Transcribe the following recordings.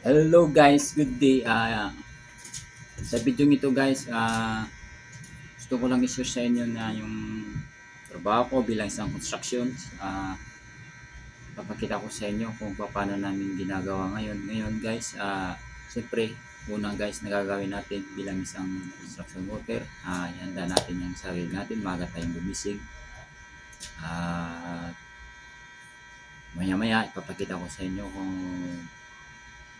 Hello guys, good day. Sa video ito guys, gusto ko lang i-share sa inyo na yung trabaho ko bilang isang construction. Papakita ko sa inyo kung paano namin ginagawa ngayon guys, siyempre una guys na gagawin natin bilang isang construction worker, ihanda natin yung sarili natin, maaga tayong gumising. Maya ipapakita ko sa inyo kung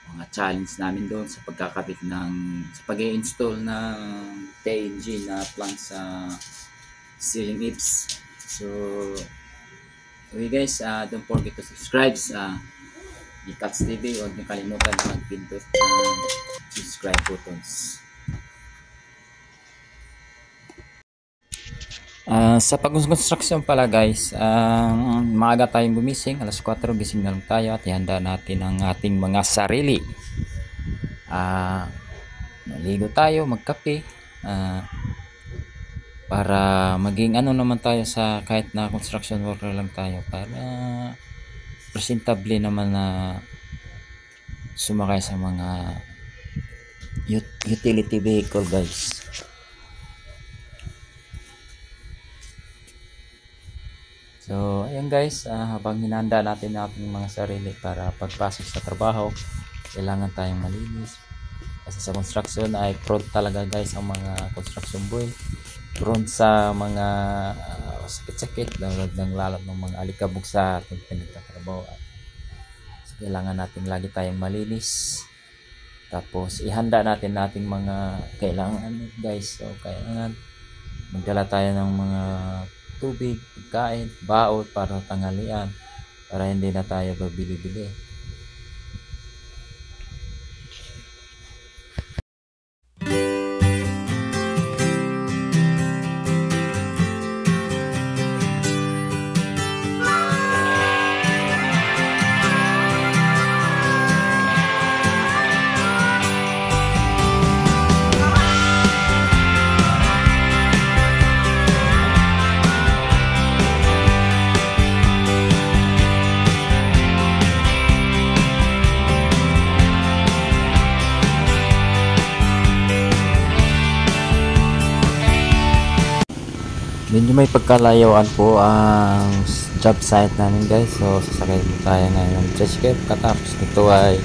mga challenge namin doon sa pagkakabit sa pag-i-install ng TNG na plank sa ceiling eaves. So okay guys, don't forget to subscribe sa Icats TV. Huwag niyo kalimutan mag-pindot ng subscribe buttons. Sa pag-construction pala guys, maaga tayong gumising, alas 4 gising na lang tayo at ihanda natin ang ating mga sarili. Maligo tayo, magkape, para maging ano naman tayo sa kahit na construction worker lang tayo, para presentable naman na sumakay sa mga utility vehicle guys. So ayan guys, habang hinanda natin ating mga sarili para pagpasok sa trabaho, kailangan tayong malinis. Kasi sa construction ay prone talaga guys ang mga construction boy. Prone sa mga sakit-sakit, lalo ng mga alikabok sa ating pinagtatrabaho. So kailangan natin lagi tayong malinis. Tapos ihanda natin ating mga kailangan guys. So kailangan magdala tayo ng mga tubig, pagkain, baot para tanghalian, para hindi na tayo babili-bili. Medyo may pagkalayuan po ang job site namin guys. So sasakay po tayo ngayon ng Cheshire. Katapos nito ay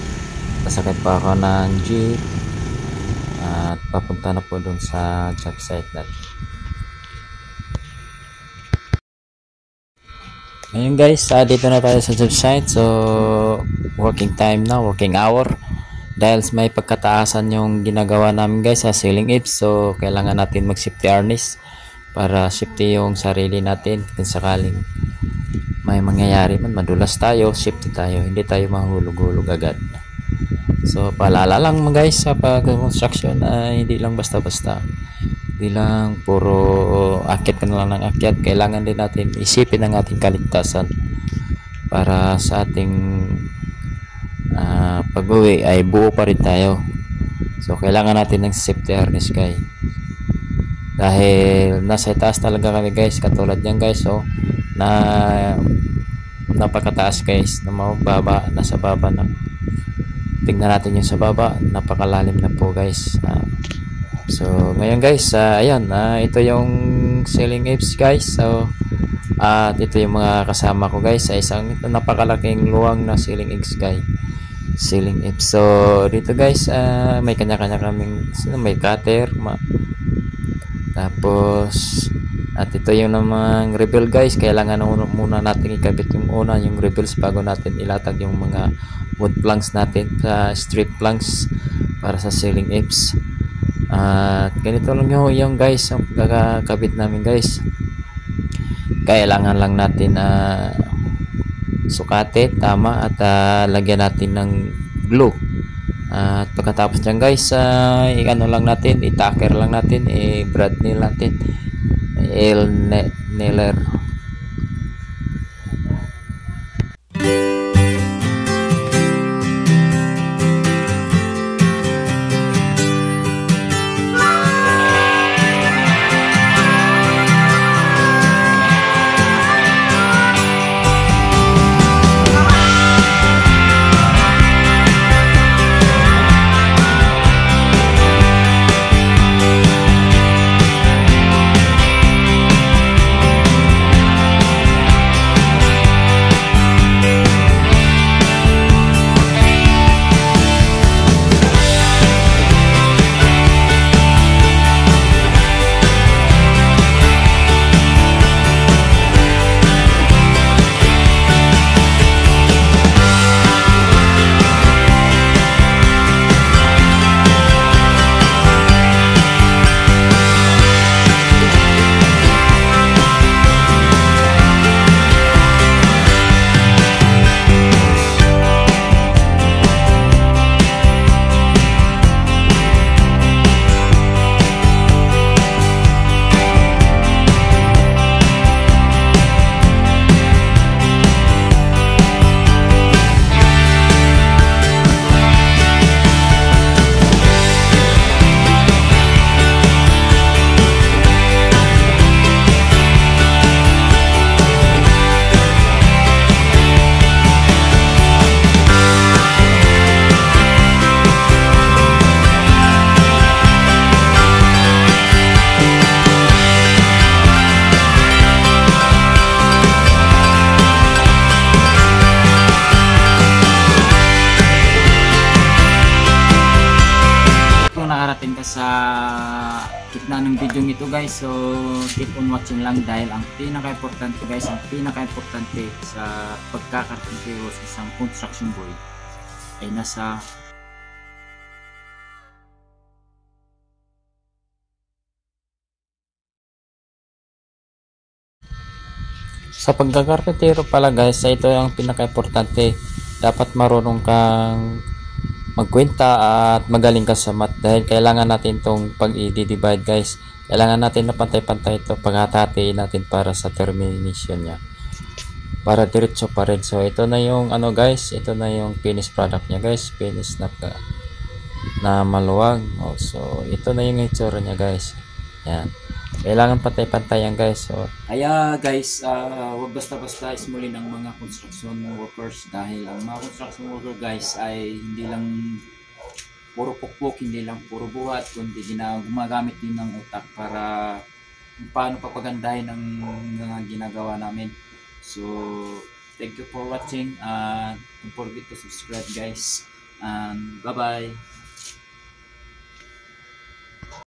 sasakay pa ako ng jeep at papunta na po dun sa job site natin. Ngayon guys, dito na tayo sa job site. So working time na, working hour. Dahil may pagkataasan yung ginagawa namin guys sa ceiling eaves, so kailangan natin mag safety harness para safety yung sarili natin. Kung sakaling may mangyayari man, madulas tayo, safety tayo, hindi tayo mahulog-hulog agad. So paalala lang guys sa pag-construction, hindi lang basta-basta, hindi lang puro akyat ka na lang ng akyat. Kailangan din natin isipin ang ating kaligtasan para sa ating pag-uwi ay buo pa rin tayo. So kailangan natin ng safety harness guys, dahil nasa taas talaga kami guys, katulad yan guys. So napakataas guys, na mababa, nasa baba na. Tingnan natin yung sa baba, napakalalim na po guys. So ngayon guys, ayan, ito yung ceiling eaves guys. So at ito yung mga kasama ko guys sa isang napakalaking luwang na ceiling eaves guys, ceiling eaves. So dito guys, may kanya-kanya kaming, may cutter, tapos at ito yung namang rebel guys. Kailangan muna natin ikabit yung rebels bago natin ilatag yung mga wood planks natin sa strip planks para sa ceiling eaves. At ganito lang yung guys ang pagkakabit namin guys. Kailangan lang natin sukatin tama at lagyan natin ng glue. At pagkatapos dyan guys, ano lang natin, i-tacker lang natin, i-brad nail natin, nailer. ng video ito guys. So keep on watching lang dahil ang pinaka-importante guys, ang pinaka-importante sa pagkakarpintero sa isang construction boy ay nasa sa pagkakarpintero pala guys. Ito yung pinaka-importante, dapat marunong kang magkwenta at magaling ka sa math dahil kailangan natin itong pag-i-divide guys. Kailangan natin na pantay-pantay ito, paghahatiin natin para sa termination nya, para diretso pa rin. So ito na yung ano guys, ito na yung finished product nya guys, finished na maluwag. So ito na yung itsura nya guys. Yan, kailangan pantay-pantay yan guys. So kaya guys, huwag basta-basta ismulin ang mga construction workers dahil ang mga construction worker guys ay hindi lang puro pukpok, hindi lang puro buhat, kundi gumagamit din ng utak para paano papagandahin ang mga ginagawa namin. So thank you for watching, don't forget to subscribe guys, and bye bye.